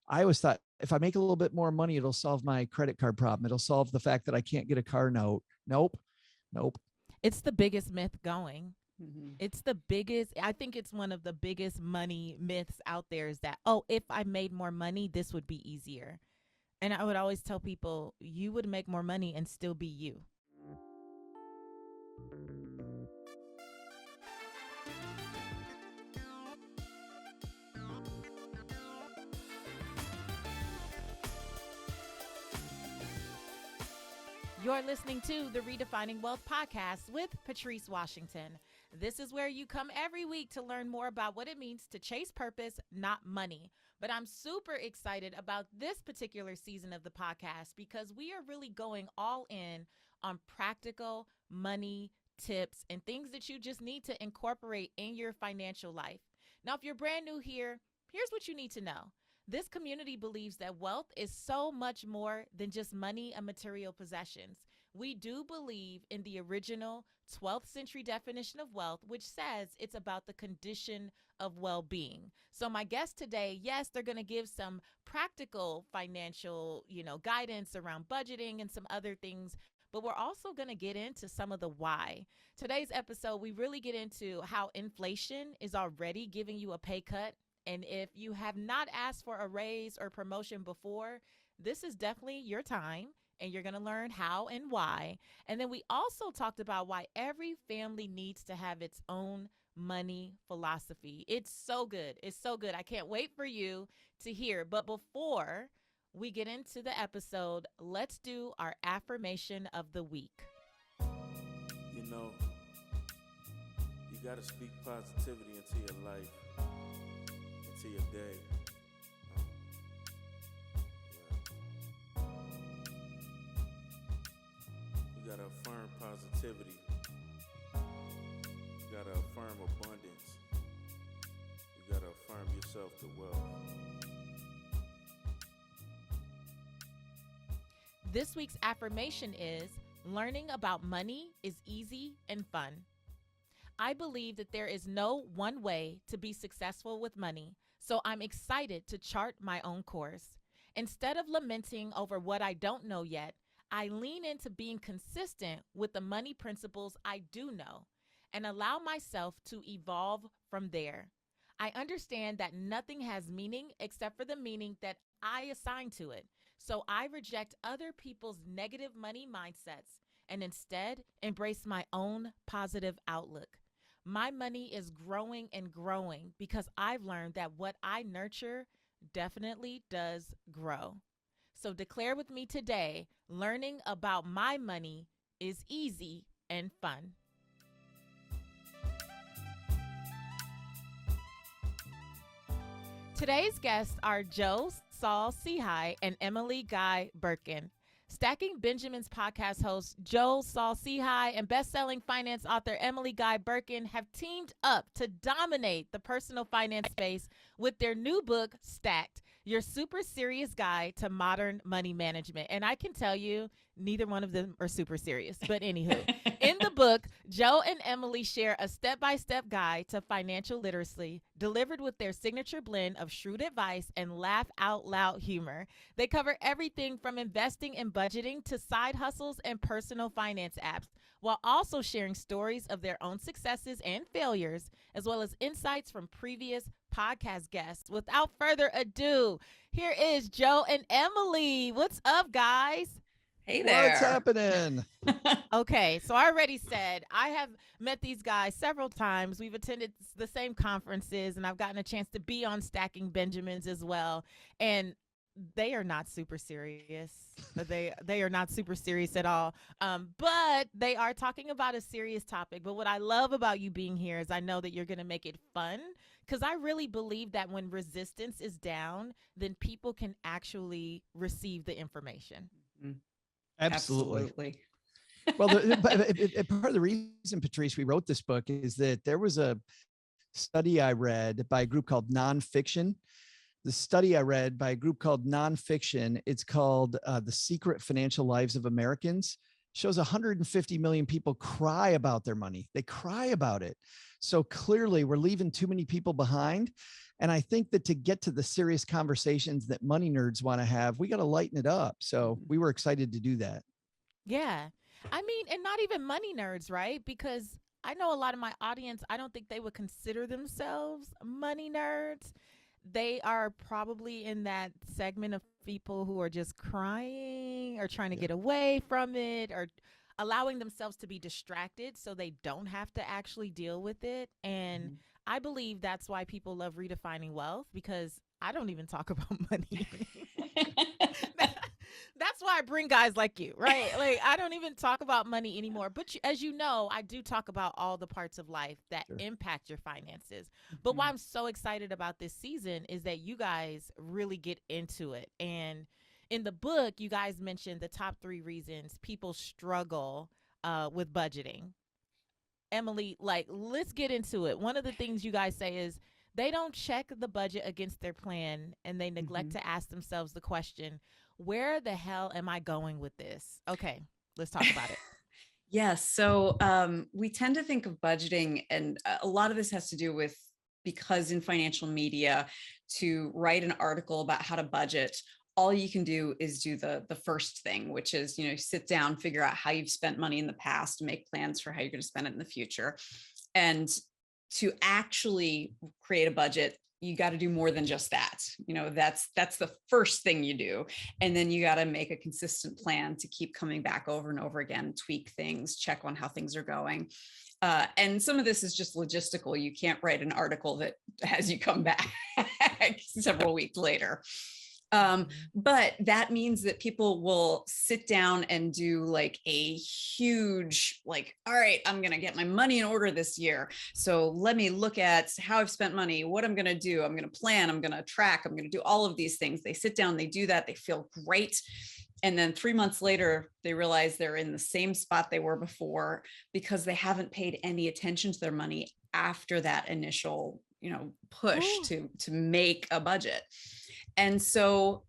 I always thought if I make a little bit more money, it'll solve my credit card problem. It'll solve the fact that I can't get a car note. Nope. Nope. It's the biggest myth going. Mhm. It's the biggest, I think it's one of the biggest money myths out there is that, oh, if I made more money, this would be easier. And I would always tell people, you would make more money and still be you. You're listening to the Redefining Wealth podcast with Patrice Washington. This is where you come every week to learn more about what it means to chase purpose, not money. But I'm super excited about this particular season of the podcast because we are really going all in on practical money tips and things that you just need to incorporate in your financial life. Now, if you're brand new here, here's what you need to know. This community believes that wealth is so much more than just money and material possessions. We do believe in the original 12th century definition of wealth, which says it's about the condition of well-being. So my guests today, yes, they're going to give some practical financial, guidance around budgeting and some other things, but we're also going to get into some of the why. Today's episode, we really get into how inflation is already giving you a pay cut. And if you have not asked for a raise or promotion before, this is definitely your time. And you're going to learn how and why. And then we also talked about why every family needs to have its own money philosophy. It's so good. It's so good. I can't wait for you to hear. But before we get into the episode, let's do our affirmation of the week. You know, you got to speak positivity into your life, into your day. You got to affirm positivity. You got to affirm abundance. You got to affirm yourself to wealth. This week's affirmation is, learning about money is easy and fun. I believe that there is no one way to be successful with money, so I'm excited to chart my own course. Instead of lamenting over what I don't know yet, I lean into being consistent with the money principles I do know and allow myself to evolve from there. I understand that nothing has meaning except for the meaning that I assign to it. So I reject other people's negative money mindsets and instead embrace my own positive outlook. My money is growing and growing because I've learned that what I nurture definitely does grow. So declare with me today, learning about my money is easy and fun. Today's guests are Joe Saul-Sehy and Emily Guy Birken. Stacking Benjamin's podcast host Joe Saul-Sehy and bestselling finance author Emily Guy Birken have teamed up to dominate the personal finance space with their new book, Stacked, Your Super Serious Guide to Modern Money Management. And I can tell you, neither one of them are super serious, but anywho. In the book, Joe and Emily share a step-by-step guide to financial literacy, delivered with their signature blend of shrewd advice and laugh-out-loud humor. They cover everything from investing and budgeting to side hustles and personal finance apps, while also sharing stories of their own successes and failures, as well as insights from previous podcast guests. Without further ado, here is Joe and Emily. What's up, guys? Hey there. What's happening? Okay, so I already said I have met these guys several times. We've attended the same conferences, and I've gotten a chance to be on Stacking Benjamins as well. And they are not super serious. They are not super serious at all. But they are talking about a serious topic. But what I love about you being here is I know that you're going to make it fun, because I really believe that when resistance is down, then people can actually receive the information. Mhm. Absolutely. Well, part of the reason, Patrice, we wrote this book is that there was a study I read by a group called Nonfiction. The study I read by a group called Nonfiction, it's called The Secret Financial Lives of Americans, shows 150 million people cry about their money. They cry about it. So clearly we're leaving too many people behind. And I think that to get to the serious conversations that money nerds want to have, we got to lighten it up. So we were excited to do that. Yeah. I mean, and not even money nerds, right? Because I know a lot of my audience, I don't think they would consider themselves money nerds. They are probably in that segment of people who are just crying or trying to get away from it or allowing themselves to be distracted so they don't have to actually deal with it. And I believe that's why people love redefining wealth, because I don't even talk about money. That's why I bring guys like you, right? Like, I don't even talk about money anymore. But as you know, I do talk about all the parts of life that impact your finances. But why I'm so excited about this season is that you guys really get into it. And in the book, you guys mentioned the top 3 reasons people struggle with budgeting. Emily, like, let's get into it. One of the things you guys say is they don't check the budget against their plan, and they neglect to ask themselves the question, where the hell am I going with this? Okay, let's talk about it. Yes. So we tend to think of budgeting, and a lot of this has to do with, because in financial media, to write an article about how to budget, all you can do is do the first thing, which is, sit down, figure out how you've spent money in the past, make plans for how you're going to spend it in the future. And to actually create a budget, you got to do more than just that. That's the first thing you do. And then you got to make a consistent plan to keep coming back over and over again, tweak things, check on how things are going. And some of this is just logistical. You can't write an article that has you come back several weeks later. But that means that people will sit down and do like a huge, all right, I'm going to get my money in order this year. So let me look at how I've spent money, what I'm going to do. I'm going to plan, I'm going to track, I'm going to do all of these things. They sit down, they do that, they feel great. And then 3 months later, they realize they're in the same spot they were before because they haven't paid any attention to their money after that initial, push to make a budget. And so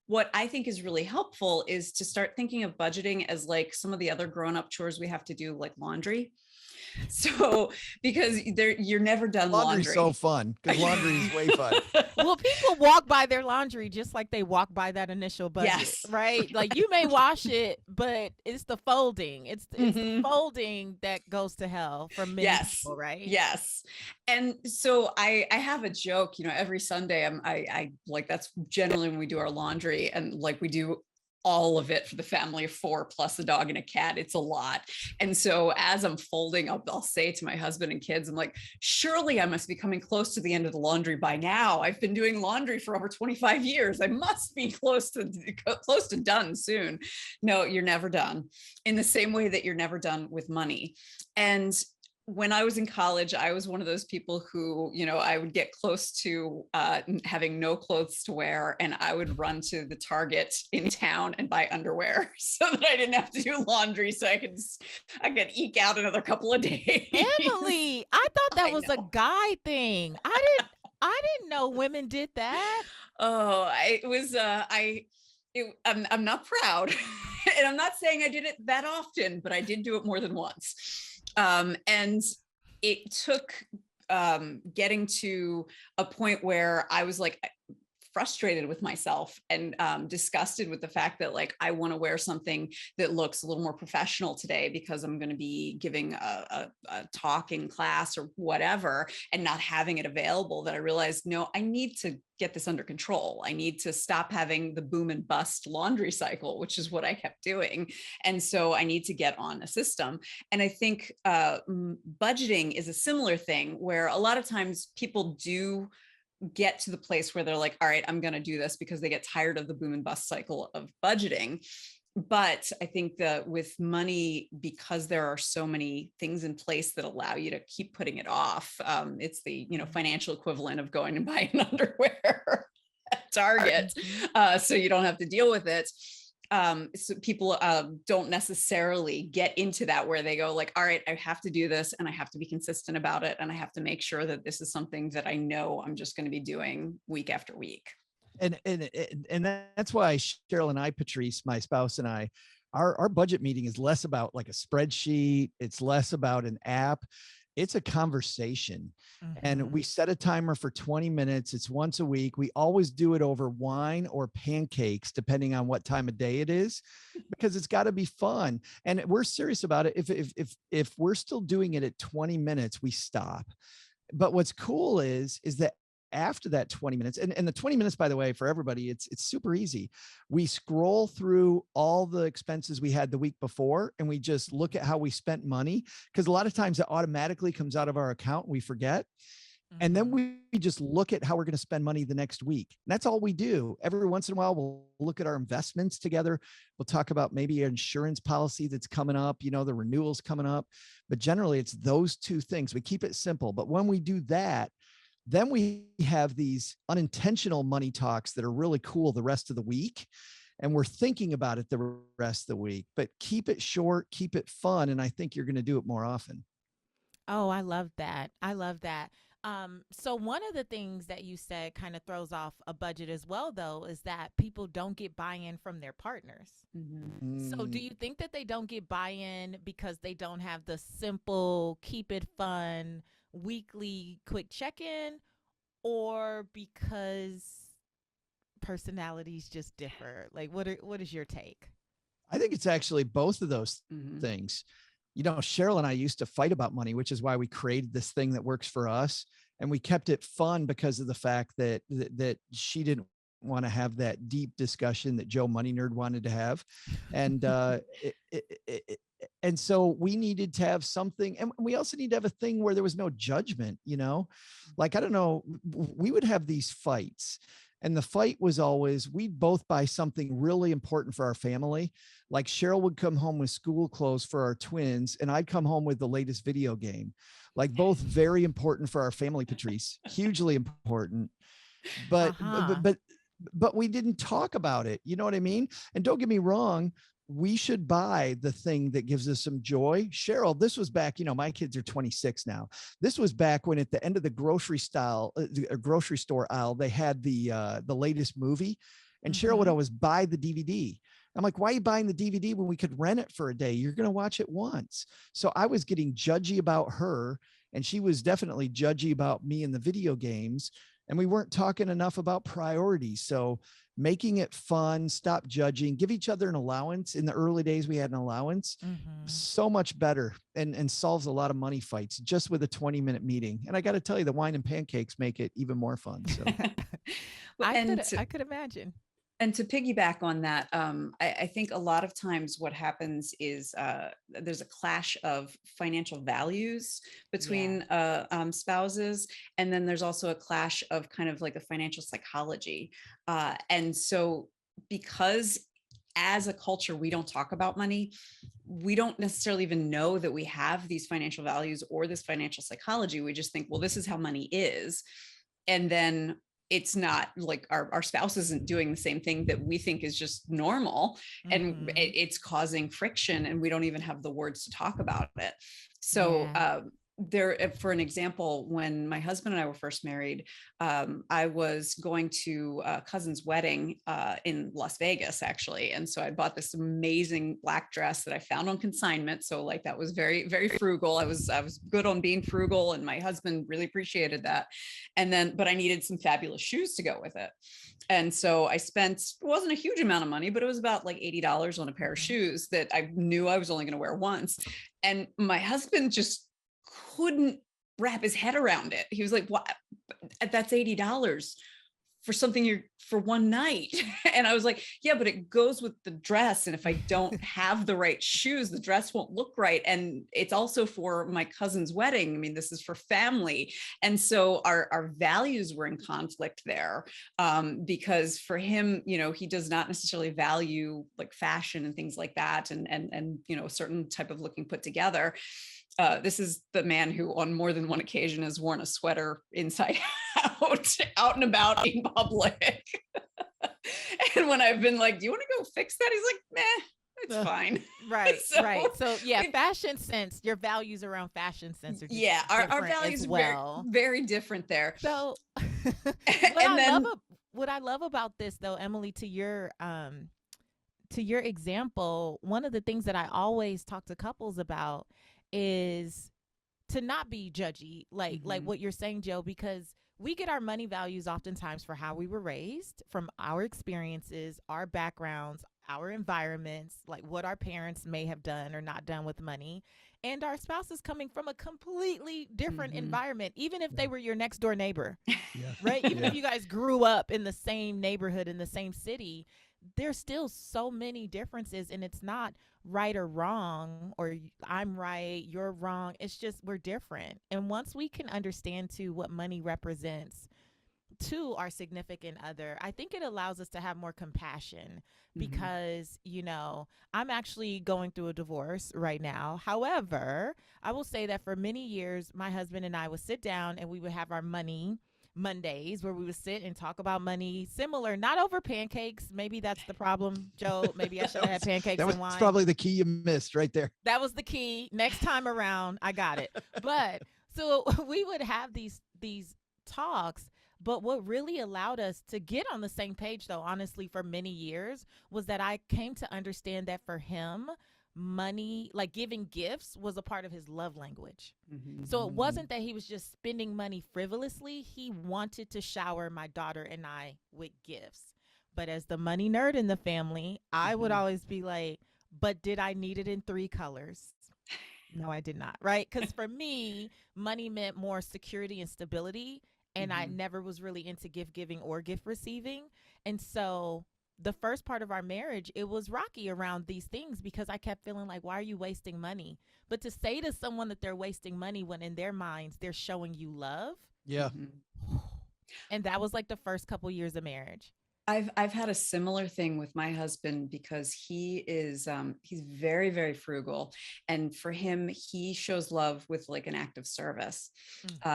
what I think is really helpful is to start thinking of budgeting as like some of the other grown-up chores we have to do, like laundry. So, because you're never done Laundry's laundry. so fun, because laundry is way fun. Well, people walk by their laundry just like they walk by that initial budget, right? Like, you may wash it, but it's the folding. It's the folding that goes to hell for many people, right? Yes. And so I have a joke, every Sunday I like, that's generally when we do our laundry, and like we do all of it for the family of 4 plus a dog and a cat. It's a lot. And so as I'm folding, I'll say to my husband and kids, I'm like, surely I must be coming close to the end of the laundry by now. I've been doing laundry for over 25 years. I must be close to done soon. No, you're never done. In the same way that you're never done with money. And when I was in college, I was one of those people who, I would get close to having no clothes to wear, and I would run to the Target in town and buy underwear so that I didn't have to do laundry, so I could eke out another couple of days. Emily, I thought that was a guy thing. I didn't know women did that. Oh, I'm not proud, and I'm not saying I did it that often, but I did do it more than once. And it took getting to a point where I was like frustrated with myself and disgusted with the fact that like I want to wear something that looks a little more professional today because I'm going to be giving a talk in class or whatever, and not having it available, that I realized, no, I need to get this under control. I need to stop having the boom and bust laundry cycle, which is what I kept doing. And so I need to get on a system. And I think budgeting is a similar thing, where a lot of times people do get to the place where they're like, all right, I'm going to do this, because they get tired of the boom and bust cycle of budgeting. But I think that with money, because there are so many things in place that allow you to keep putting it off, it's the financial equivalent of going and buying underwear at Target, so you don't have to deal with it. So people don't necessarily get into that, where they go like, all right, I have to do this, and I have to be consistent about it, and I have to make sure that this is something that I know I'm just going to be doing week after week. And that's why Cheryl and I, Patrice, my spouse, and I our budget meeting is less about like a spreadsheet. It's less about an app. It's a conversation. And we set a timer for 20 minutes. It's once a week. We always do it over wine or pancakes, depending on what time of day it is, because it's got to be fun. And we're serious about it. If we're still doing it at 20 minutes, we stop. But what's cool is that after that 20 minutes, and the 20 minutes, by the way, for everybody, it's super easy. We scroll through all the expenses we had the week before, and we just look at how we spent money. Because a lot of times it automatically comes out of our account and we forget. And then we just look at how we're going to spend money the next week. And that's all we do. Every once in a while, we'll look at our investments together. We'll talk about maybe an insurance policy that's coming up, the renewals coming up. But generally, it's those two things. We keep it simple. But when we do that, then we have these unintentional money talks that are really cool the rest of the week. And we're thinking about it the rest of the week. But keep it short, keep it fun. And I think you're going to do it more often. Oh, I love that. I love that. So one of the things that you said kind of throws off a budget as well, though, is that people don't get buy-in from their partners. So do you think that they don't get buy-in because they don't have the simple, keep it fun, weekly quick check-in, or because personalities just differ? Like, what is your take? I think it's actually both of those things. Cheryl and I used to fight about money, which is why we created this thing that works for us. And we kept it fun because of the fact that she didn't want to have that deep discussion that Joe Money Nerd wanted to have. And, and so we needed to have something, and we also need to have a thing where there was no judgment, like, I don't know, we would have these fights. And the fight was always, we'd both buy something really important for our family. Like Cheryl would come home with school clothes for our twins, and I'd come home with the latest video game. Like, both very important for our family, Patrice, hugely important. But we didn't talk about it. You know what I mean? And don't get me wrong, we should buy the thing that gives us some joy. Cheryl, this was back, my kids are 26 now. This was back when at the end of the grocery store aisle, they had the latest movie, and Cheryl would always buy the DVD. I'm like, why are you buying the DVD when we could rent it for a day? You're going to watch it once. So I was getting judgy about her, and she was definitely judgy about me and the video games. And we weren't talking enough about priorities. So making it fun, stop judging, give each other an allowance. In the early days, we had an allowance, so much better, and solves a lot of money fights just with a 20-minute meeting. And I got to tell you, the wine and pancakes make it even more fun. So I could imagine. And to piggyback on that, I think a lot of times what happens is there's a clash of financial values between spouses. And then there's also a clash of kind of like a financial psychology. And so because as a culture, we don't talk about money, we don't necessarily even know that we have these financial values or this financial psychology. We just think, well, this is how money is. And then it's not like our spouse isn't doing the same thing that we think is just normal, and it's causing friction, and we don't even have the words to talk about it. So there, for an example, when my husband and I were first married, I was going to a cousin's wedding in Las Vegas, actually. And so I bought this amazing black dress that I found on consignment. So like, that was very, very frugal. I was good on being frugal, and my husband really appreciated that. And then, but I needed some fabulous shoes to go with it. And so I spent, it wasn't a huge amount of money, but it was about like $80 on a pair of shoes that I knew I was only going to wear once. And my husband just couldn't wrap his head around it. He was like, "What? That's $80 for something for one night." And I was like, "Yeah, but it goes with the dress. And if I don't have the right shoes, the dress won't look right. And it's also for my cousin's wedding. I mean, this is for family." And so our values were in conflict there, because for him, he does not necessarily value like fashion and things like that. And a certain type of looking put together. This is the man who on more than one occasion has worn a sweater inside out and about in public. And when I've been like, "Do you want to go fix that?" He's like, "Meh, it's fine." Right. So fashion sense, your values around fashion sense are just our values are very different there. So what I love about this though, Emily, to your to your example, one of the things that I always talk to couples about is to not be judgy, like what you're saying, Joe, because we get our money values oftentimes for how we were raised, from our experiences, our backgrounds, our environments, like what our parents may have done or not done with money. And our spouse is coming from a completely different environment, even if they were your next door neighbor, right? Even if you guys grew up in the same neighborhood, in the same city, there's still so many differences, and it's not right or wrong, or I'm right, you're wrong. It's just we're different. And once we can understand too what money represents to our significant other, I think it allows us to have more compassion, because, you know, I'm actually going through a divorce right now. However, I will say that for many years, my husband and I would sit down and we would have our money Mondays where we would sit and talk about money, similar, not over pancakes. Maybe that's the problem, Joe. Maybe I should have had pancakes and wine. That was probably the key you missed right there. That was the key. Next time around, I got it. But so we would have these talks. But what really allowed us to get on the same page, though, honestly, for many years, was that I came to understand that for him, money, like giving gifts, was a part of his love language. So it wasn't that he was just spending money frivolously. He wanted to shower my daughter and I with gifts. But as the money nerd in the family, I would always be like, but did I need it in 3 colors? No, I did not. Right? Because for me, money meant more security and stability. And I never was really into gift giving or gift receiving. And so the first part of our marriage, it was rocky around these things, because I kept feeling like, why are you wasting money? But to say to someone that they're wasting money when in their minds they're showing you love. Yeah. And that was like the first couple years of marriage. I've had a similar thing with my husband, because he is he's very, very frugal, and for him, he shows love with like an act of service.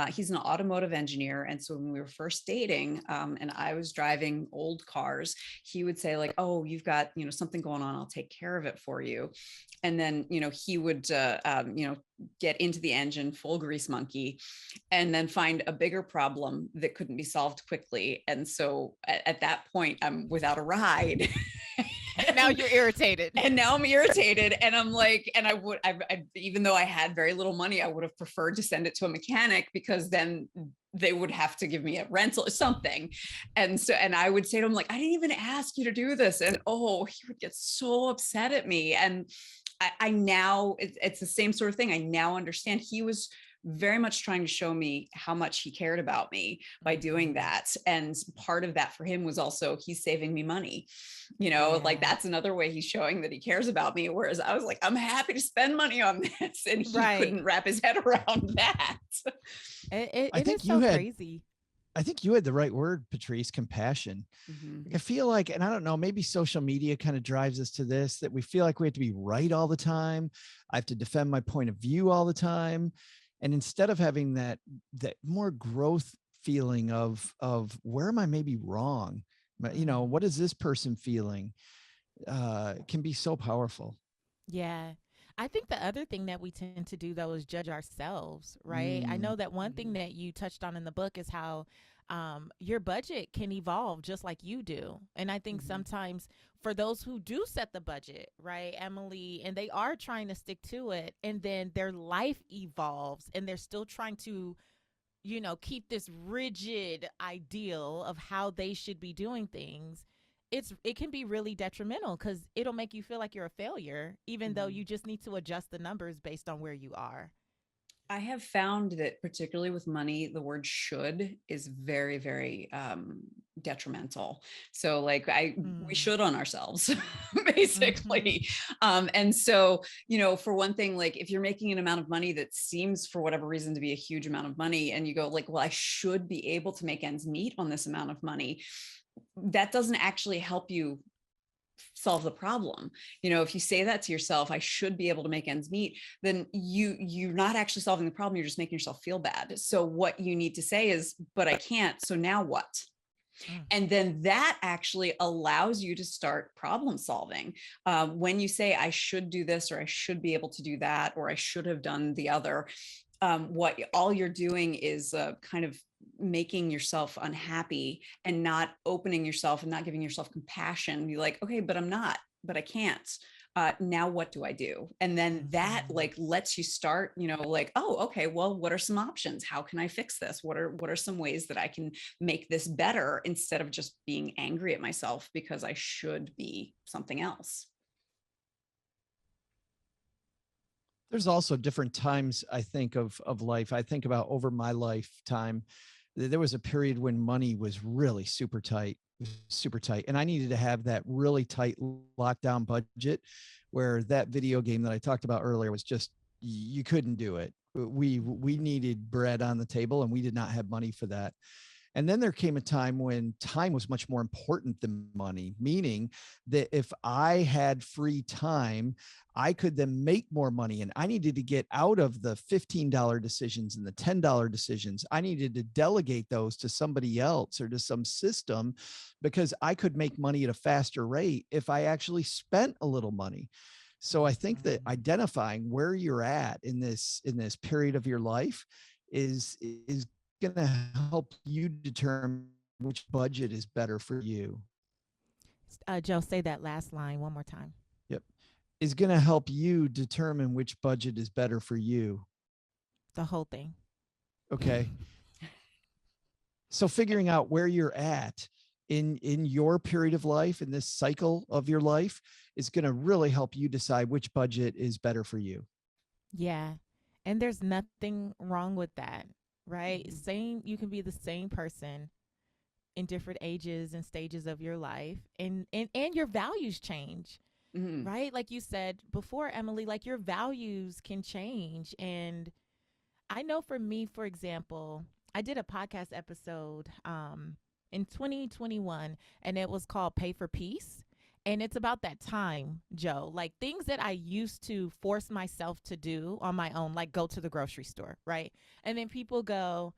He's an automotive engineer, and so when we were first dating, and I was driving old cars, he would say like, "Oh, you've got, you know, something going on. I'll take care of it for you." And then, you know, he would get into the engine full grease monkey, and then find a bigger problem that couldn't be solved quickly. And so at that point, I'm without a ride. And now you're irritated. And now I'm irritated. And I'm like, and I even though I had very little money, I would have preferred to send it to a mechanic, because then they would have to give me a rental or something. And so, and I would say to him, like, I didn't even ask you to do this. And he would get so upset at me. And I now, it's the same sort of thing. I now understand he was very much trying to show me how much he cared about me by doing that. And part of that for him was also, he's saving me money, you know, like that's another way he's showing that he cares about me. Whereas I was like, I'm happy to spend money on this. And he couldn't wrap his head around that. It is so crazy. I think you had the right word, Patrice, compassion. I feel like, and I don't know, maybe social media kind of drives us to this, that we feel like we have to be right all the time. I have to defend my point of view all the time. And instead of having that more growth feeling of where am I maybe wrong? You know, what is this person feeling? Can be so powerful. Yeah. I think the other thing that we tend to do, though, is judge ourselves, right? I know that one thing that you touched on in the book is how your budget can evolve just like you do. And I think sometimes for those who do set the budget, right, Emily, and they are trying to stick to it, and then their life evolves and they're still trying to, you know, keep this rigid ideal of how they should be doing things. It can be really detrimental, because it'll make you feel like you're a failure, even though you just need to adjust the numbers based on where you are. I have found that particularly with money, the word should is very, very detrimental. So like we should on ourselves, basically. And so, you know, for one thing, like if you're making an amount of money that seems for whatever reason to be a huge amount of money, and you go like, well, I should be able to make ends meet on this amount of money, that doesn't actually help you solve the problem. You know, if you say that to yourself, I should be able to make ends meet, then you're not actually solving the problem. You're just making yourself feel bad. So what you need to say is, but I can't. So now what? And then that actually allows you to start problem solving. When you say, I should do this, or I should be able to do that, or I should have done the other, what all you're doing is kind of making yourself unhappy and not opening yourself and not giving yourself compassion. You're like, okay, but I can't. Now what do I do? And then that like lets you start, like, oh, okay, well, what are some options? How can I fix this? What are some ways that I can make this better instead of just being angry at myself because I should be something else? There's also different times, I think, of life. I think about over my lifetime, there was a period when money was really super tight, super tight. And I needed to have that really tight lockdown budget where that video game that I talked about earlier was just, you couldn't do it. We needed bread on the table and we did not have money for that. And then there came a time when time was much more important than money, meaning that if I had free time, I could then make more money. And I needed to get out of the $15 decisions and the $10 decisions. I needed to delegate those to somebody else or to some system because I could make money at a faster rate if I actually spent a little money. So I think that identifying where you're at in this period of your life is going to help you determine which budget is better for you. Joe, say that last line one more time. Yep. Is going to help you determine which budget is better for you. The whole thing. Okay. So figuring out where you're at in your period of life, in this cycle of your life, is going to really help you decide which budget is better for you. Yeah. And there's nothing wrong with that. Right? You can be the same person in different ages and stages of your life, and your values change. Right? Like you said before, Emily, like your values can change. And I know for me, for example, I did a podcast episode in 2021 and it was called Pay for Peace. And it's about that time, Joe, like things that I used to force myself to do on my own, like go to the grocery store, right? And then people go,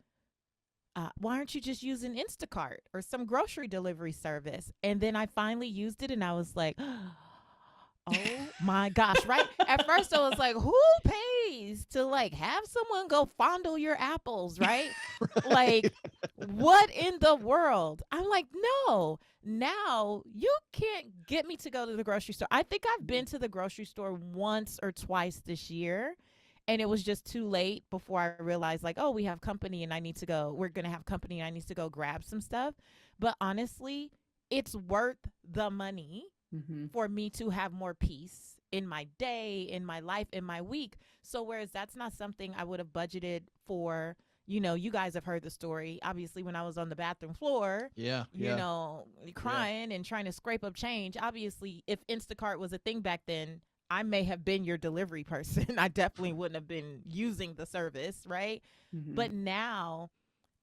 why aren't you just using Instacart or some grocery delivery service? And then I finally used it and I was like, oh my gosh, right? At first I was like, who pays to like have someone go fondle your apples, right? Right. Like, what in the world? I'm like, no, now you can't get me to go to the grocery store. I think I've been to the grocery store once or twice this year. And it was just too late before I realized like, oh, we have company and I need to go. We're going to have company and I need to go grab some stuff. But honestly, it's worth the money for me to have more peace in my day, in my life, in my week. So whereas that's not something I would have budgeted for, you guys have heard the story. Obviously, when I was on the bathroom floor, crying and trying to scrape up change. Obviously, if Instacart was a thing back then, I may have been your delivery person. I definitely wouldn't have been using the service, right? But now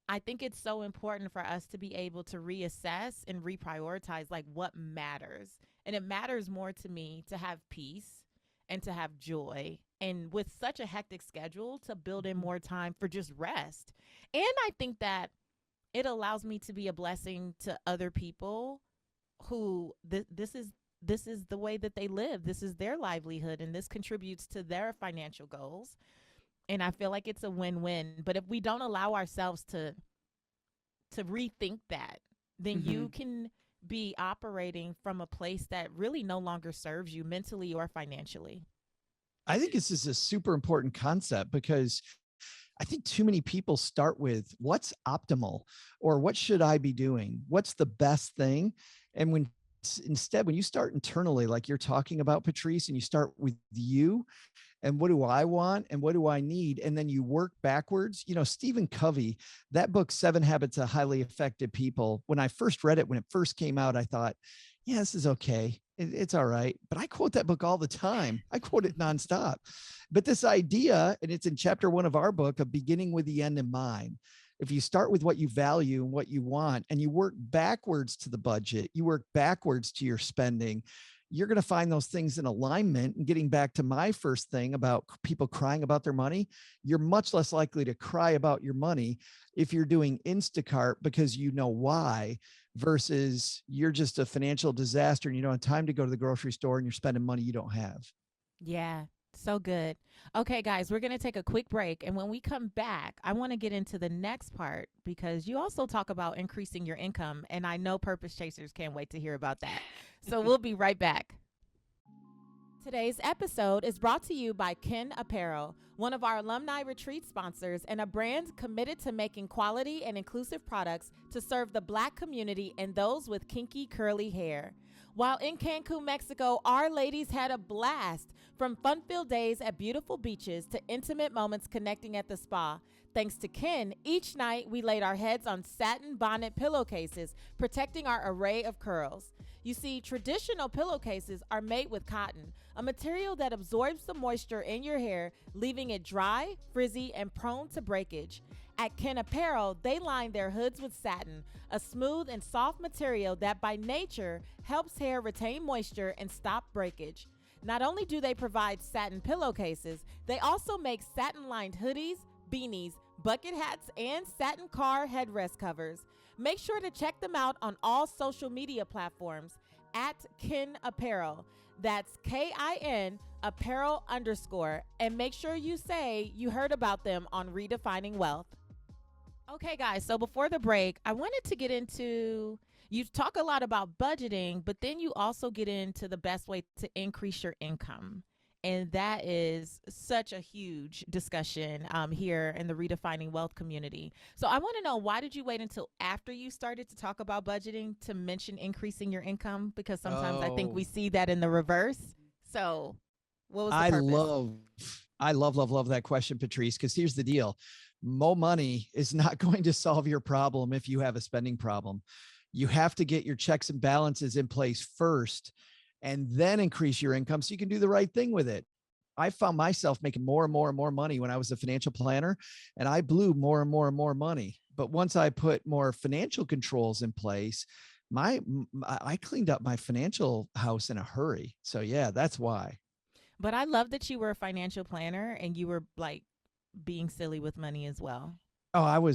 I think it's so important for us to be able to reassess and reprioritize like what matters. And it matters more to me to have peace and to have joy. And with such a hectic schedule, to build in more time for just rest. And I think that it allows me to be a blessing to other people who this is the way that they live. This is their livelihood and this contributes to their financial goals. And I feel like it's a win-win. But if we don't allow ourselves to rethink that, then you can be operating from a place that really no longer serves you mentally or financially. I think this is a super important concept because I think too many people start with what's optimal or what should I be doing? What's the best thing? And when you start internally, like you're talking about, Patrice, and you start with you and what do I want and what do I need? And then you work backwards. Stephen Covey, that book, 7 Habits of Highly Effective People. When I first read it, when it first came out, I thought, yeah, this is okay. It's all right. But I quote that book all the time. I quote it nonstop. But this idea, and it's in chapter 1 of our book, of beginning with the end in mind. If you start with what you value and what you want, and you work backwards to the budget, you work backwards to your spending, you're going to find those things in alignment. And getting back to my first thing about people crying about their money, you're much less likely to cry about your money if you're doing Instacart because you know why, versus you're just a financial disaster and you don't have time to go to the grocery store and you're spending money you don't have. Yeah. So good. Okay, guys, we're going to take a quick break. And when we come back, I want to get into the next part because you also talk about increasing your income. And I know purpose chasers can't wait to hear about that. So we'll be right back. Today's episode is brought to you by Ken Apparel, one of our alumni retreat sponsors and a brand committed to making quality and inclusive products to serve the Black community and those with kinky curly hair. While in Cancun, Mexico, our ladies had a blast, from fun-filled days at beautiful beaches to intimate moments connecting at the spa. Thanks to Ken, each night we laid our heads on satin bonnet pillowcases, protecting our array of curls. You see, traditional pillowcases are made with cotton, a material that absorbs the moisture in your hair, leaving it dry, frizzy, and prone to breakage. At Ken Apparel, they line their hoods with satin, a smooth and soft material that by nature helps hair retain moisture and stop breakage. Not only do they provide satin pillowcases, they also make satin-lined hoodies, beanies, bucket hats, and satin car headrest covers. Make sure to check them out on all social media platforms at Kin Apparel. That's KIN Apparel _ and make sure you say you heard about them on Redefining Wealth. Okay, guys, so before the break, I wanted to get into, you talk a lot about budgeting, but then you also get into the best way to increase your income. And that is such a huge discussion here in the Redefining Wealth community. So I want to know, why did you wait until after you started to talk about budgeting to mention increasing your income? Because sometimes I think we see that in the reverse. So what was the purpose? I love that question, Patrice, because here's the deal. More money is not going to solve your problem if you have a spending problem. You have to get your checks and balances in place first and then increase your income so you can do the right thing with it. I found myself making more and more money when I was a financial planner, and I blew more and more money. But once I put more financial controls in place, I cleaned up my financial house in a hurry. So yeah, that's why. But I love that you were a financial planner and you were like being silly with money as well. Oh,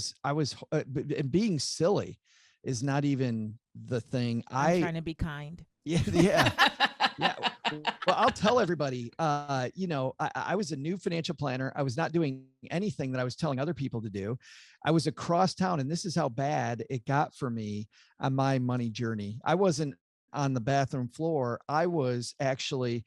and being silly is not even the thing. I'm trying to be kind. Yeah. Yeah. Well, I'll tell everybody, I was a new financial planner. I was not doing anything that I was telling other people to do. I was across town, and this is how bad it got for me on my money journey. I wasn't on the bathroom floor. I was actually,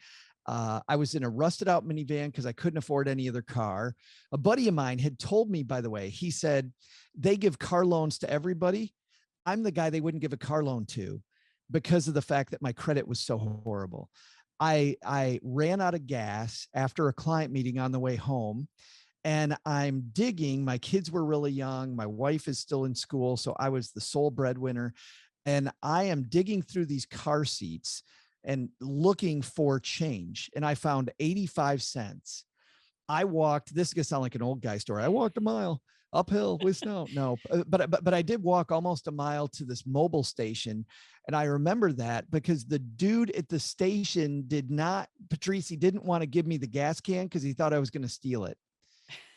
I was in a rusted out minivan because I couldn't afford any other car. A buddy of mine had told me, by the way, he said, they give car loans to everybody. I'm the guy they wouldn't give a car loan to because of the fact that my credit was so horrible. I ran out of gas after a client meeting on the way home, and I'm digging. My kids were really young. My wife is still in school. So I was the sole breadwinner, and I am digging through these car seats and looking for change. And I found 85 cents. I walked, this is going to sound like an old guy story. I walked a mile uphill with snow. No, but I did walk almost a mile to this mobile station. And I remember that because the dude at the station Patrice, he didn't want to give me the gas can because he thought I was going to steal it.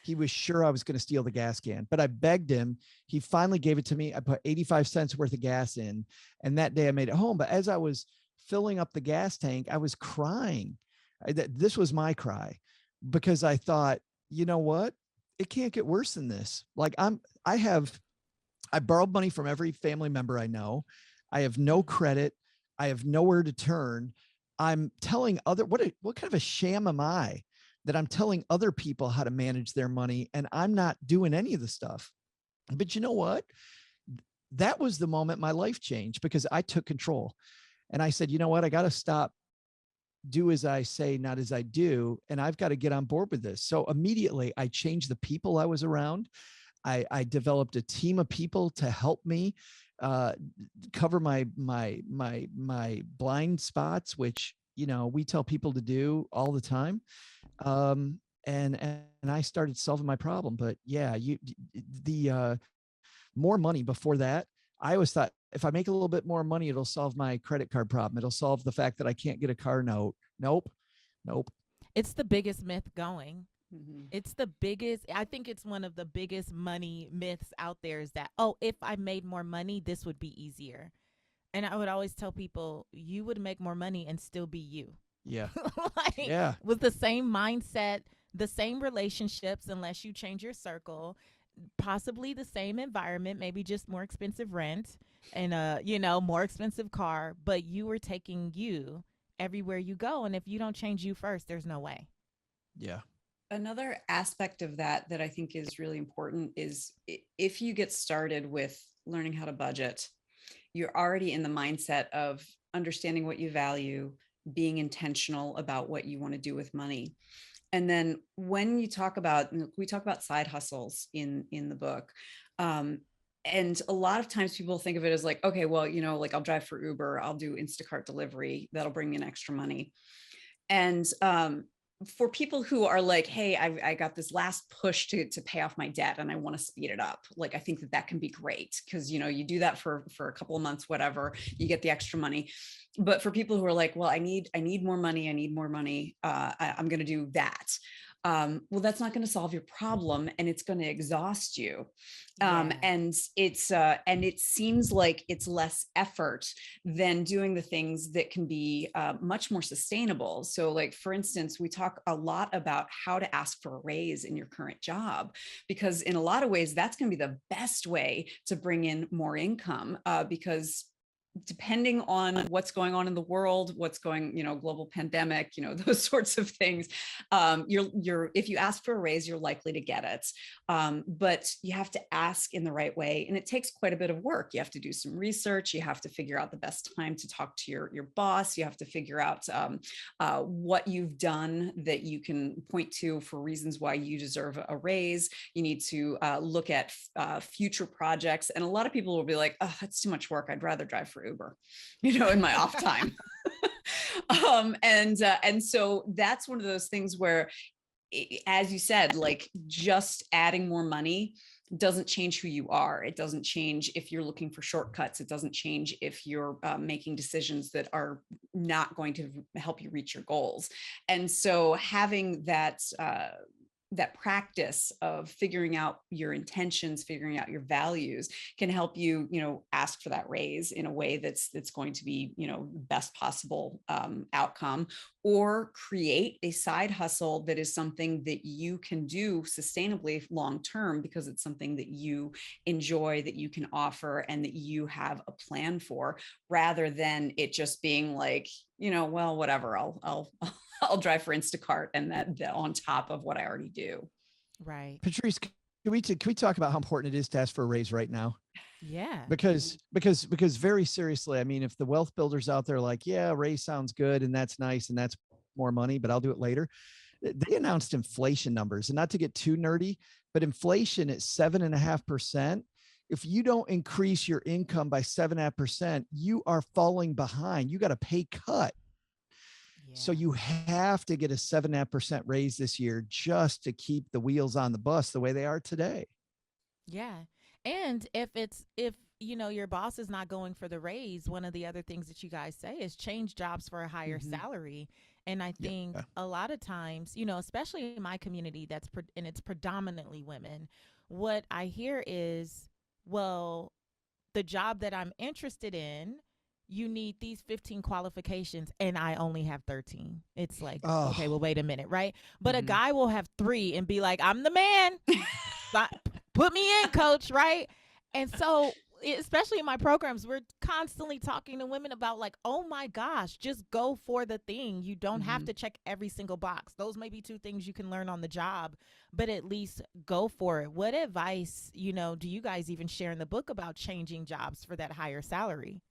He was sure I was going to steal the gas can, but I begged him. He finally gave it to me. I put 85 cents worth of gas in, and that day I made it home. But as I was filling up the gas tank, I was crying. This was my cry because I thought, you know what? It can't get worse than this. Like I borrowed money from every family member I know. I have no credit. I have nowhere to turn. I'm telling what kind of a sham am I that I'm telling other people how to manage their money, and I'm not doing any of the stuff. But you know what? That was the moment my life changed because I took control. And I said, you know what? I got to stop, do as I say, not as I do. And I've got to get on board with this. So immediately I changed the people I was around. I developed a team of people to help me cover my blind spots, which, we tell people to do all the time. And I started solving my problem. But yeah, the more money before that, I always thought if I make a little bit more money, it'll solve my credit card problem. It'll solve the fact that I can't get a car note. Nope. It's the biggest myth going. Mm-hmm. I think it's one of the biggest money myths out there is that, if I made more money, this would be easier. And I would always tell people, you would make more money and still be you. Yeah. Like, Yeah. with the same mindset, the same relationships, unless you change your circle, possibly the same environment, maybe just more expensive rent and more expensive car, but you were taking you everywhere you go. And if you don't change you first, there's no way. Yeah. Another aspect of that I think is really important is if you get started with learning how to budget, you're already in the mindset of understanding what you value, being intentional about what you want to do with money. And then when we talk about side hustles in the book, and a lot of times people think of it as like, okay, well, like I'll drive for Uber, I'll do Instacart delivery, that'll bring me in extra money. And for people who are like, hey, I got this last push to pay off my debt and I want to speed it up. Like, I think that can be great because, you do that for a couple of months, whatever, you get the extra money. But for people who are like, well, I need more money. I'm going to do that. Well, that's not going to solve your problem and it's going to exhaust you. And it seems like it's less effort than doing the things that can be much more sustainable. So like, for instance, we talk a lot about how to ask for a raise in your current job, because in a lot of ways, that's going to be the best way to bring in more income, because depending on what's going on in the world, global pandemic, those sorts of things, if you ask for a raise, you're likely to get it. But you have to ask in the right way. And it takes quite a bit of work. You have to do some research. You have to figure out the best time to talk to your boss. You have to figure out what you've done that you can point to for reasons why you deserve a raise. You need to look at future projects. And a lot of people will be like, oh, that's too much work. I'd rather drive for Uber, in my off time. And so that's one of those things where, as you said, like just adding more money doesn't change who you are. It doesn't change if you're looking for shortcuts. It doesn't change if you're making decisions that are not going to help you reach your goals. And so having that practice of figuring out your intentions, figuring out your values can help you, ask for that raise in a way that's going to be, best possible outcome, or create a side hustle that is something that you can do sustainably long-term because it's something that you enjoy, that you can offer, and that you have a plan for, rather than it just being like, well, whatever, I'll drive for Instacart and that on top of what I already do. Right. Patrice, can we talk about how important it is to ask for a raise right now? Yeah. Because very seriously, I mean, if the wealth builders out there are like, yeah, raise sounds good and that's nice and that's more money, but I'll do it later. They announced inflation numbers, and not to get too nerdy, but inflation at 7.5%. If you don't increase your income by 7.5%, you are falling behind. You got a pay cut. So you have to get a 7.5% raise this year just to keep the wheels on the bus the way they are today. Yeah. And if your boss is not going for the raise, one of the other things that you guys say is change jobs for a higher salary. And I think a lot of times, especially in my community, and it's predominantly women, what I hear is, well, the job that I'm interested in, you need these 15 qualifications and I only have 13. It's like, okay, well, wait a minute, right? But a guy will have 3 and be like, I'm the man. Put me in, coach, right? And so, especially in my programs, we're constantly talking to women about like, oh my gosh, just go for the thing. You don't have to check every single box. Those may be 2 things you can learn on the job, but at least go for it. What advice, do you guys even share in the book about changing jobs for that higher salary?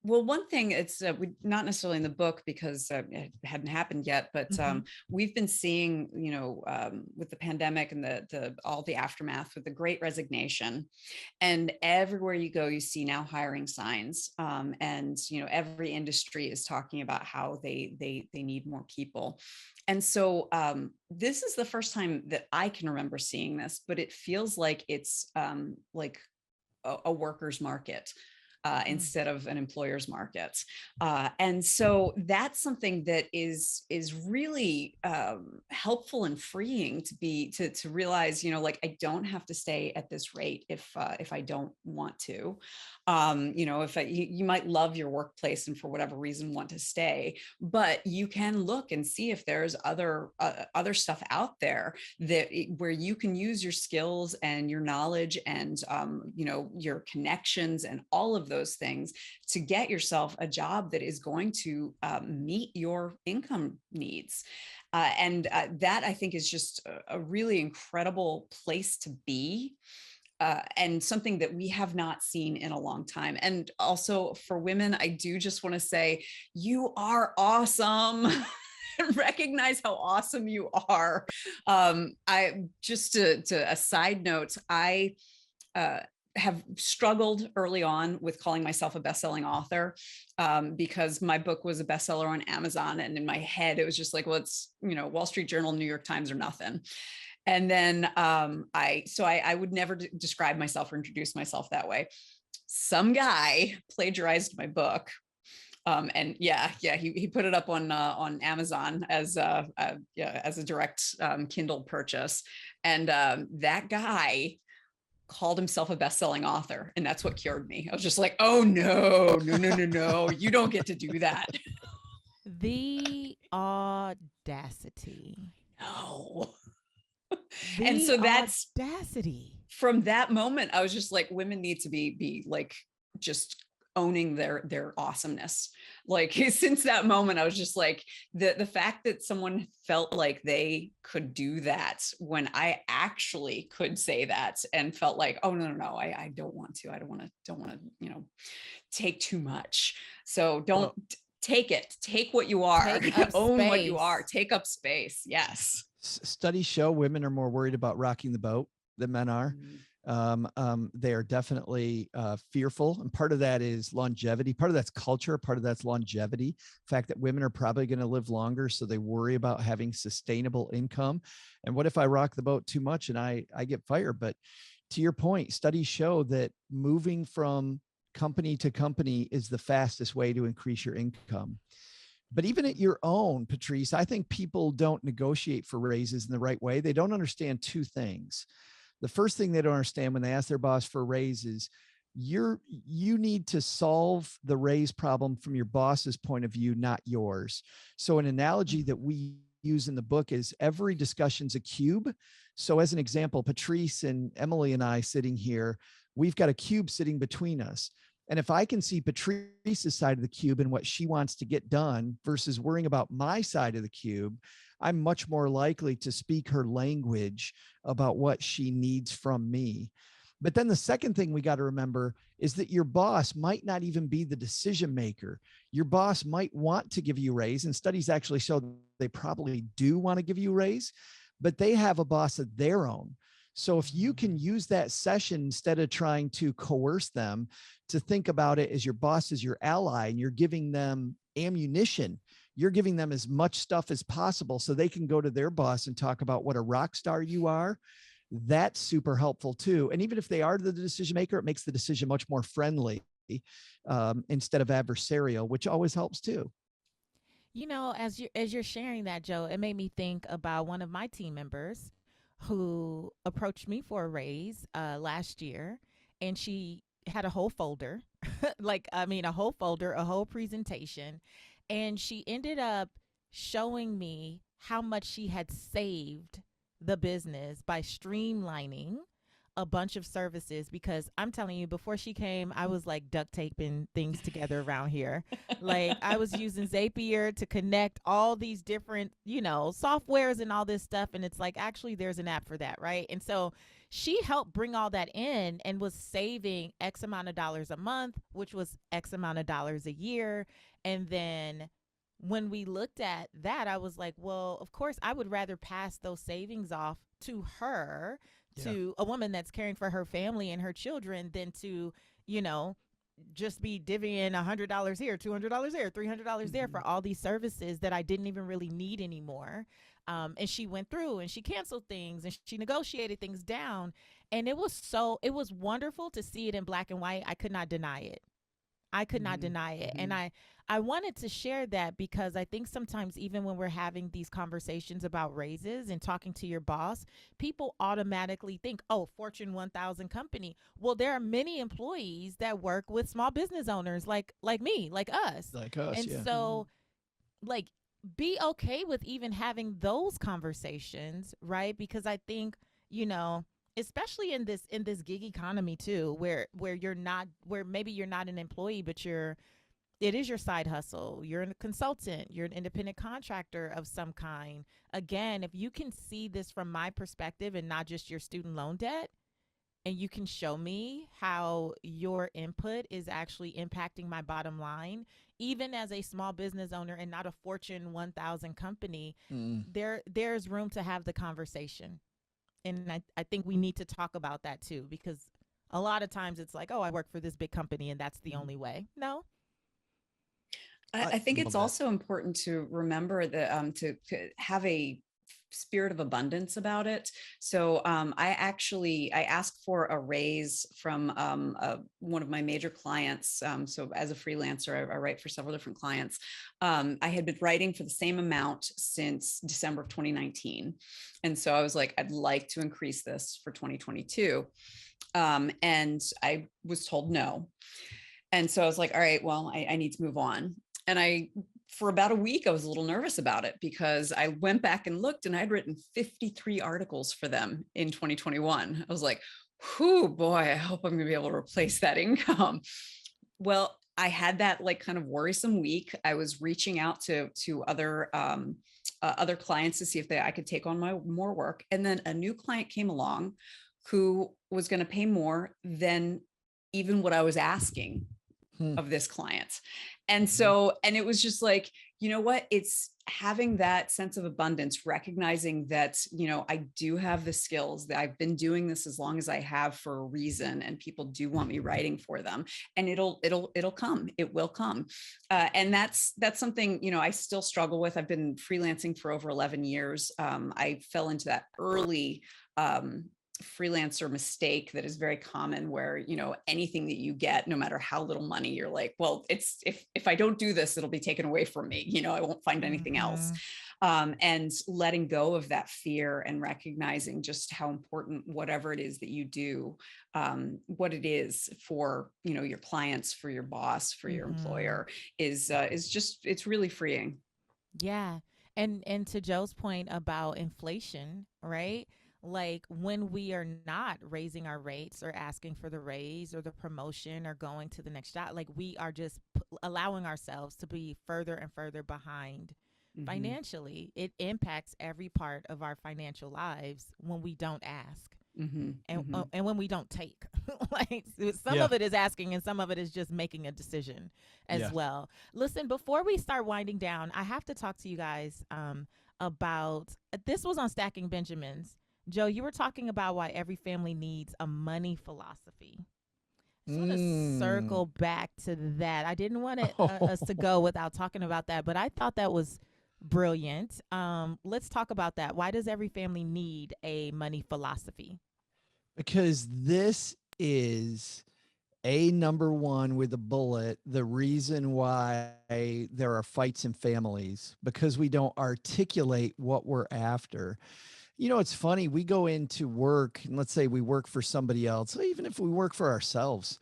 Well, one thing, it's not necessarily in the book because it hadn't happened yet, but we've been seeing, with the pandemic and all the aftermath, with the Great Resignation, and everywhere you go, you see now hiring signs, and every industry is talking about how they need more people. And so this is the first time that I can remember seeing this, but it feels like it's like a worker's market. instead of an employer's market. And so that's something that is really helpful and freeing to realize, like, I don't have to stay at this rate if I don't want to. If you might love your workplace and for whatever reason want to stay, but you can look and see if there's other stuff out there where you can use your skills and your knowledge and your connections and all of those things to get yourself a job that is going to meet your income needs. And that, I think, is just a really incredible place to be. And something that we have not seen in a long time. And also for women, I do just want to say, you are awesome. Recognize how awesome you are. I just to a side note, I have struggled early on with calling myself a best-selling author because my book was a bestseller on Amazon. And in my head, it was just like, well, it's, Wall Street Journal, New York Times, or nothing. And then I would never describe myself or introduce myself that way. Some guy plagiarized my book. And he put it up on Amazon as a direct Kindle purchase. And that guy called himself a best-selling author. And that's what cured me. I was just like, oh, no, you don't get to do that. The audacity. No. And so that's audacity. From that moment, I was just like, women need to be like, just owning their awesomeness. Like, since that moment, I was just like, the fact that someone felt like they could do that when I actually could say that and felt like, oh, no, I don't want to, I don't want to, take too much. So don't take it, take what you are, own what you are, take up space. Yes. Studies show women are more worried about rocking the boat than men are. They are definitely fearful. And part of that is longevity. Part of that's culture. Part of that's longevity. The fact that women are probably going to live longer. So they worry about having sustainable income. And what if I rock the boat too much and I get fired? But to your point, studies show that moving from company to company is the fastest way to increase your income. But even at your own, Patrice, I think people don't negotiate for raises in the right way. They don't understand two things. The first thing they don't understand when they ask their boss for a raise is you need to solve the raise problem from your boss's point of view, not yours. So an analogy that we use in the book is every discussion's a cube. So as an example, Patrice and Emily and I sitting here, we've got a cube sitting between us. And if I can see Patrice's side of the cube and what she wants to get done versus worrying about my side of the cube, I'm much more likely to speak her language about what she needs from me. But then the second thing we got to remember is that your boss might not even be the decision maker. Your boss might want to give you a raise, and studies actually show they probably do want to give you a raise, but they have a boss of their own. So if you can use that session instead of trying to coerce them to think about it as your boss is your ally and you're giving them ammunition, you're giving them as much stuff as possible so they can go to their boss and talk about what a rock star you are. That's super helpful too. And even if they are the decision maker, it makes the decision much more friendly instead of adversarial, which always helps too. As you're sharing that, Joe, it made me think about one of my team members who approached me for a raise last year, and she had a whole folder, a whole presentation. And she ended up showing me how much she had saved the business by streamlining a bunch of services, because I'm telling you, before she came, I was like duct taping things together around here. Like, I was using Zapier to connect all these different, softwares and all this stuff. And it's like, actually, there's an app for that, right? And so she helped bring all that in and was saving X amount of dollars a month, which was X amount of dollars a year. And then when we looked at that, I was like, well, of course, I would rather pass those savings off to her, to a woman that's caring for her family and her children, than to, just be divvying $100 here, $200 there, $300 there for all these services that I didn't even really need anymore. And she went through and she canceled things and she negotiated things down. And it was wonderful to see it in black and white. I could not deny it. I could not deny it. And I wanted to share that because I think sometimes even when we're having these conversations about raises and talking to your boss, people automatically think, oh, Fortune 1000 company. Well, there are many employees that work with small business owners like me, like us. Like us, And yeah. so like be okay with even having those conversations, right? Because I think, you know, especially in this gig economy too, where you're not, where maybe you're not an employee, but it is your side hustle. You're a consultant, you're an independent contractor of some kind. Again, if you can see this from my perspective and not just your student loan debt, and you can show me how your input is actually impacting my bottom line, even as a small business owner and not a Fortune 1000 company, there's room to have the conversation. And I think we need to talk about that too, because a lot of times it's like, oh, I work for this big company and that's the only way. No. I think love it's that. also important to remember that to have a spirit of abundance about it. So I asked for a raise from one of my major clients. So as a freelancer, I write for several different clients. I had been writing for the same amount since December of 2019. And so I was like, I'd like to increase this for 2022. And I was told no. And so I was like, all right, well, I need to move on. And for about a week, I was a little nervous about it because I went back and looked and I'd written 53 articles for them in 2021. I was like, whew, boy, I hope I'm going to be able to replace that income. Well, I had that like kind of worrisome week. I was reaching out to other clients to see if I could take on more work. And then a new client came along who was going to pay more than even what I was asking of this client. And so, and it was just like, you know what, it's having that sense of abundance, recognizing that, you know, I do have the skills, that I've been doing this as long as I have for a reason, and people do want me writing for them, and it'll come, it will come. And that's something, you know, I still struggle with. I've been freelancing for over 11 years. I fell into that early, freelancer mistake that is very common, where, you know, anything that you get, no matter how little money, you're like, well, it's if I don't do this, it'll be taken away from me, you know, I won't find anything else. And letting go of that fear and recognizing just how important whatever it is that you do, what it is for, you know, your clients, for your boss, for your employer, is just, it's really freeing. Yeah. And to Joe's point about inflation, right? Like when we are not raising our rates or asking for the raise or the promotion or going to the next job, like we are just allowing ourselves to be further and further behind financially. It impacts every part of our financial lives when we don't ask. And when we don't take. Like some of it is asking and some of it is just making a decision as well. Listen, before we start winding down, I have to talk to you guys about, this was on Stacking Benjamins. Joe, you were talking about why every family needs a money philosophy. I just want to circle back to that. I didn't want us to go without talking about that, but I thought that was brilliant. Let's talk about that. Why does every family need a money philosophy? Because this is number one with a bullet, the reason why there are fights in families, because we don't articulate what we're after. You know, it's funny. We go into work and let's say we work for somebody else, even if we work for ourselves,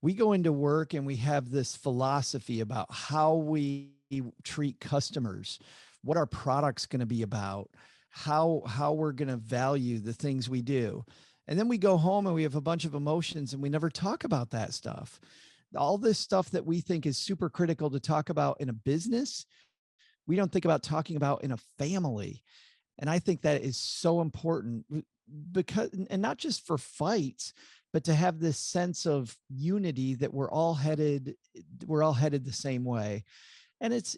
we go into work and we have this philosophy about how we treat customers, what our product's going to be about, how we're going to value the things we do. And then we go home and we have a bunch of emotions and we never talk about that stuff. All this stuff that we think is super critical to talk about in a business, we don't think about talking about in a family. And I think that is so important, because, and not just for fights, but to have this sense of unity that we're all headed the same way. And it's,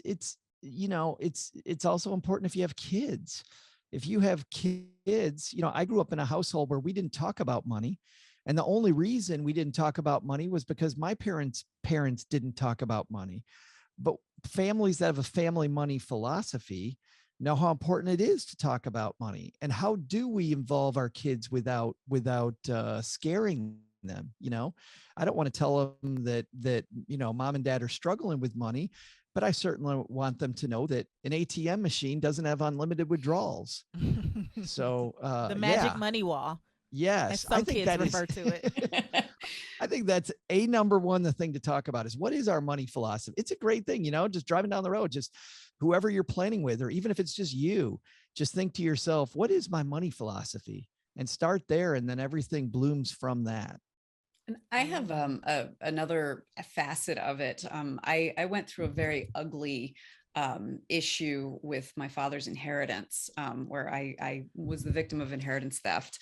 you know, it's also important if you have kids. If you have kids, you know, I grew up in a household where we didn't talk about money. And the only reason we didn't talk about money was because my parents didn't talk about money. But families that have a family money philosophy know how important it is to talk about money. And how do we involve our kids without scaring them. I don't want to tell them that mom and dad are struggling with money, but I certainly want them to know that an ATM machine doesn't have unlimited withdrawals. So the magic money wall. Yes, as some kids refer to it. I think that's a number one, the thing to talk about is, what is our money philosophy? It's a great thing, just driving down the road, just whoever you're planning with, or even if it's just you, just think to yourself, what is my money philosophy? And start there. And then everything blooms from that. And I have another facet of it. I went through a very ugly issue with my father's inheritance, where I was the victim of inheritance theft.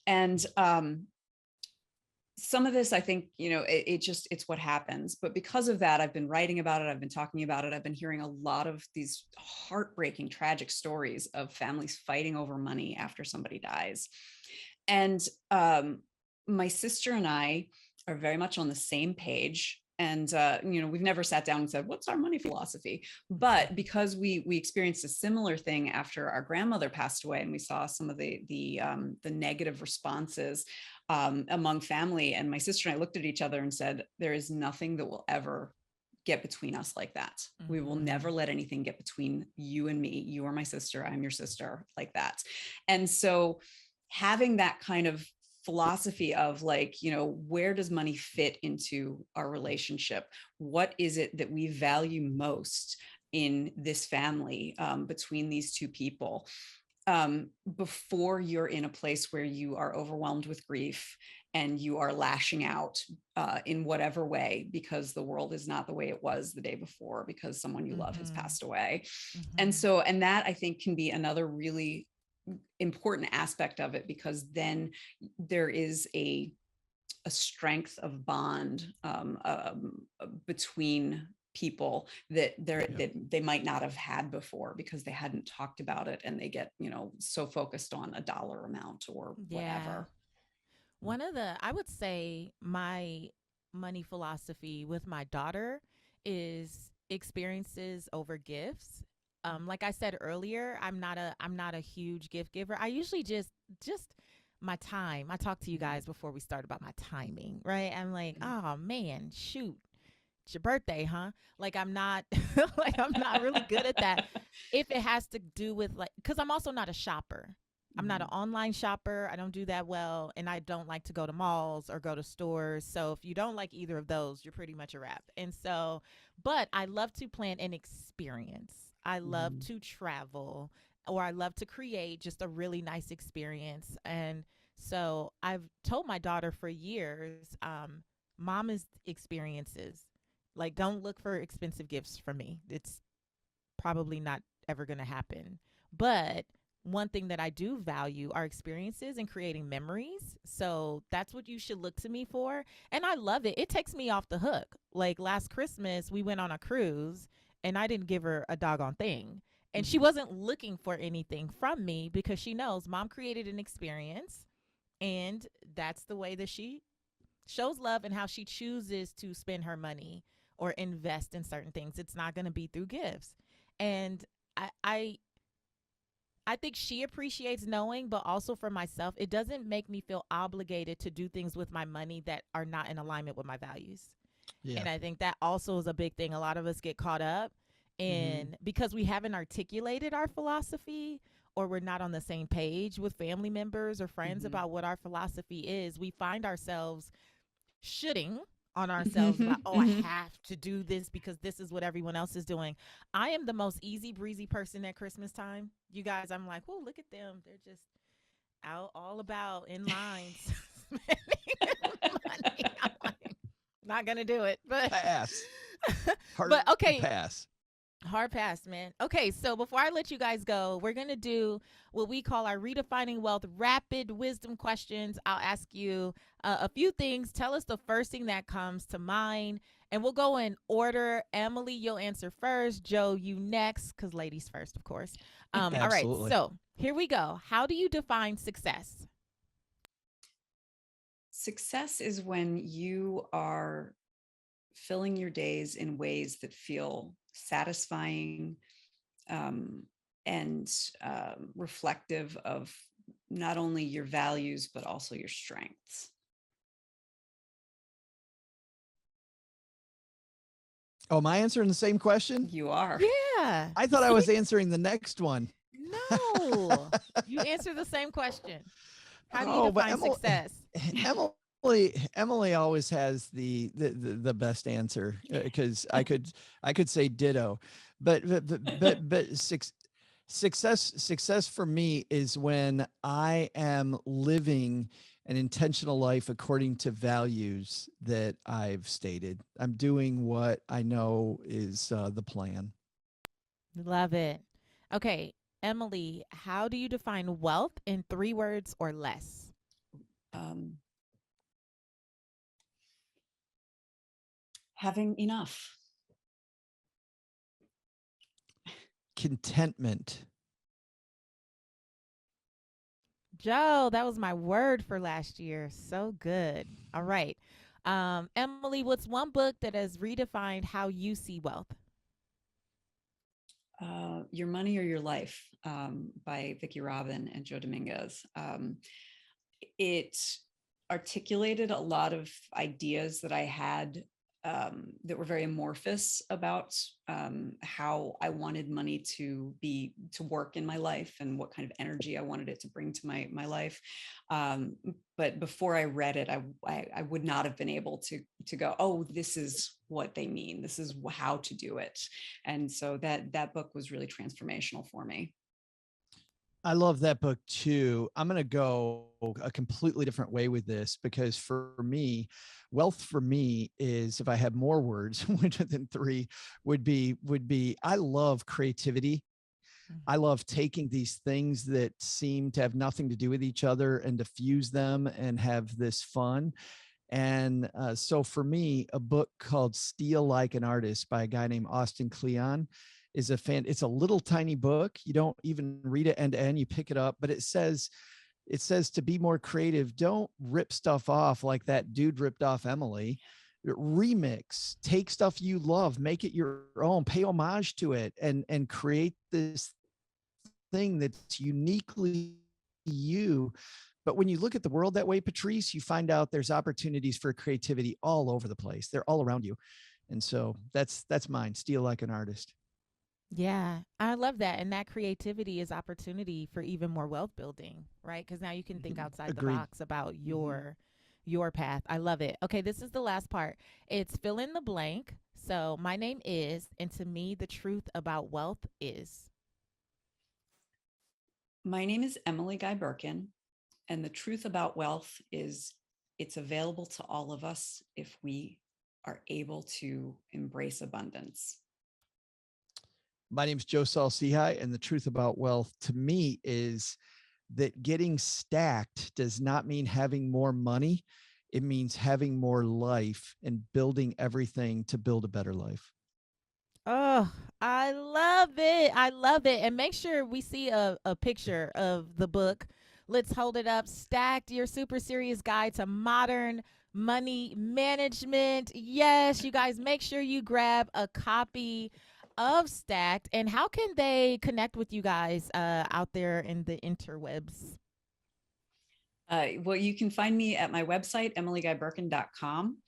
And some of this, I think, it's what happens. But because of that, I've been writing about it. I've been talking about it. I've been hearing a lot of these heartbreaking, tragic stories of families fighting over money after somebody dies. And my sister and I are very much on the same page. And, we've never sat down and said, what's our money philosophy? But because we experienced a similar thing after our grandmother passed away, and we saw some of the negative responses among family. And my sister and I looked at each other and said, there is nothing that will ever get between us like that. Mm-hmm. We will never let anything get between you and me. You are my sister. I'm your sister, like that. And so having that kind of philosophy of where does money fit into our relationship? What is it that we value most in this family, between these two people? Before you're in a place where you are overwhelmed with grief and you are lashing out in whatever way, because the world is not the way it was the day before, because someone you love has passed away. And that, I think, can be another really important aspect of it, because then there is a strength of bond between people that they might not have had before, because they hadn't talked about it, and they get so focused on a dollar amount or whatever. I would say my money philosophy with my daughter is experiences over gifts. Like I said earlier, I'm not a huge gift giver. I usually just my time. I talked to you guys before we started about my timing, right? I'm like, oh man, shoot, it's your birthday, huh? Like I'm not I'm not really good at that. If it has to do with because I'm also not a shopper. I'm not an online shopper. I don't do that well. And I don't like to go to malls or go to stores. So if you don't like either of those, you're pretty much a wrap. And so, but I love to plan an experience. I love to travel, or I love to create just a really nice experience. And so I've told my daughter for years, mom is experiences. Like, don't look for expensive gifts from me. It's probably not ever going to happen. But one thing that I do value are experiences and creating memories. So that's what you should look to me for. And I love it. It takes me off the hook. Like last Christmas, we went on a cruise and I didn't give her a doggone thing. And she wasn't looking for anything from me, because she knows mom created an experience, and that's the way that she shows love and how she chooses to spend her money or invest in certain things. It's not going to be through gifts. And I think she appreciates knowing, but also for myself, it doesn't make me feel obligated to do things with my money that are not in alignment with my values. Yeah. And I think that also is a big thing. A lot of us get caught up in because we haven't articulated our philosophy, or we're not on the same page with family members or friends about what our philosophy is. We find ourselves shooting on ourselves about, I have to do this because this is what everyone else is doing. I am the most easy breezy person at Christmas time. You guys, I'm like, oh, look at them. They're just out all about in lines. Money. I'm like, not going to do it. But pass. But okay. Pass. Hard pass, man. Okay, so before I let you guys go, we're going to do what we call our Redefining Wealth rapid wisdom questions. I'll ask you a few things. Tell us the first thing that comes to mind, and we'll go in order. Emily, you'll answer first. Joe, you next, because ladies first, of course. All right, so here we go. How do you define success? Success is when you are filling your days in ways that feel satisfying and reflective of not only your values, but also your strengths. Oh, am I answering the same question? You are. Yeah. I thought I was answering the next one. No, you answer the same question. How do you Oh, but define success? Emily always has the best answer, because I could say ditto, but success for me is when I am living an intentional life according to values that I've stated. I'm doing what I know is the plan. Love it. Okay, Emily, how do you define wealth in 3 words or less? Um, having enough. Contentment. Joe, that was my word for last year. So good. All right. Emily, what's one book that has redefined how you see wealth? Your Money or Your Life, by Vicki Robin and Joe Dominguez. It articulated a lot of ideas that I had, that were very amorphous about how I wanted money to work in my life and what kind of energy I wanted it to bring to my life. But before I read it, I would not have been able to go, oh, this is what they mean. This is how to do it. And so that book was really transformational for me. I love that book too. I'm going to go a completely different way with this, because for me, wealth for me is, if I had more words than three, would be I love creativity. I love taking these things that seem to have nothing to do with each other and to fuse them and have this fun. And so for me, a book called Steal Like an Artist by a guy named Austin Kleon is it's a little tiny book. You don't even read it end to end. You pick it up, but it says to be more creative. Don't rip stuff off like that dude ripped off Emily. Remix, take stuff you love, make it your own, pay homage to it, and create this thing that's uniquely you. But when you look at the world that way, Patrice, you find out there's opportunities for creativity all over the place. They're all around you. And so that's mine. Steal Like an Artist. Yeah, I love that. And that creativity is opportunity for even more wealth building, right? Because now you can think outside the Agreed. box about your path. I love it. Okay, this is the last part. It's fill in the blank. So my name is, and to me, the truth about wealth is. My name is Emily Guy Birken, and the truth about wealth is it's available to all of us if we are able to embrace abundance. My name is Joe Saul-Sehy, and the truth about wealth to me is that getting stacked does not mean having more money. It means having more life and building everything to build a better life. Oh, I love it. I love it. And make sure we see a picture of the book. Let's hold it up. Stacked, your super serious guide to modern money management. Yes, you guys, make sure you grab a copy of Stacked. And how can they connect with you guys out there in the interwebs? Well, you can find me at my website, emilyguyberken.com.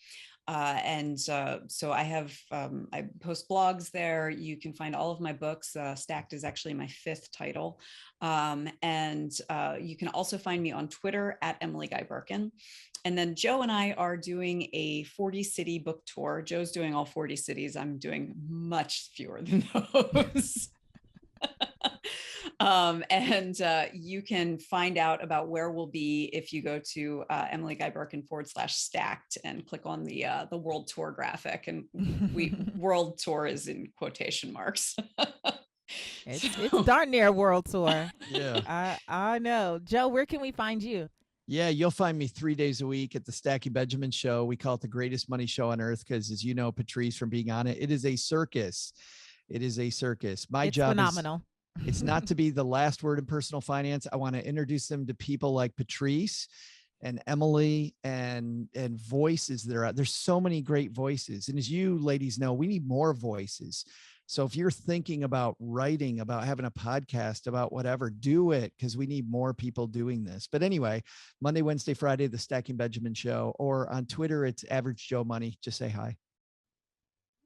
So I post blogs there. You can find all of my books. Stacked is actually my 5th title. You can also find me on Twitter at Emily Guy Birken. And then Joe and I are doing a 40 city book tour. Joe's doing all 40 cities. I'm doing much fewer than those. You can find out about where we'll be if you go to Emily Guy Birken /stacked and click on the world tour graphic. And world tour is in quotation marks. It's darn near world tour. Yeah. I know. Joe, where can we find you? Yeah, you'll find me 3 days a week at the Stacky Benjamin Show. We call it the greatest money show on earth because, as you know, Patrice, from being on it, it is a circus. It is a circus. My It's job phenomenal. It's not to be the last word in personal finance. I want to introduce them to people like Patrice and Emily and voices that are out. There's so many great voices. And as you ladies know, we need more voices. So if you're thinking about writing, about having a podcast, about whatever, do it, because we need more people doing this. But anyway, Monday, Wednesday, Friday, the Stacking Benjamin Show, or on Twitter, it's Average Joe Money. Just say hi.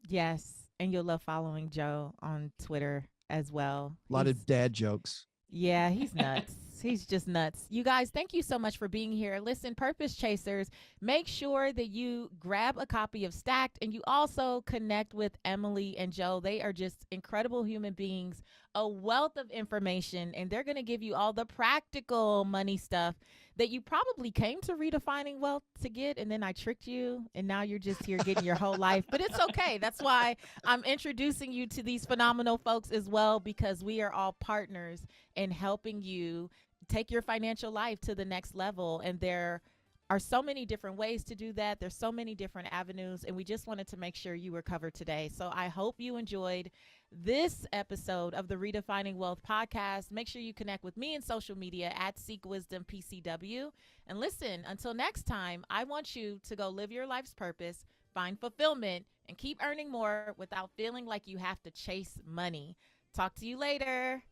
Yes. And you'll love following Joe on Twitter as well. A lot of dad jokes. Yeah, he's nuts. He's just nuts. You guys, thank you so much for being here. Listen, Purpose Chasers, make sure that you grab a copy of Stacked and you also connect with Emily and Joe. They are just incredible human beings, a wealth of information, and they're going to give you all the practical money stuff that you probably came to Redefining Wealth to get, and then I tricked you, and now you're just here getting your whole life. But it's okay. That's why I'm introducing you to these phenomenal folks as well, because we are all partners in helping you take your financial life to the next level. And there are so many different ways to do that. There's so many different avenues, and we just wanted to make sure you were covered today. So I hope you enjoyed this episode of the Redefining Wealth podcast. Make sure you connect with me in social media at Seek Wisdom PCW. And listen, until next time, I want you to go live your life's purpose, find fulfillment, and keep earning more without feeling like you have to chase money. Talk to you later.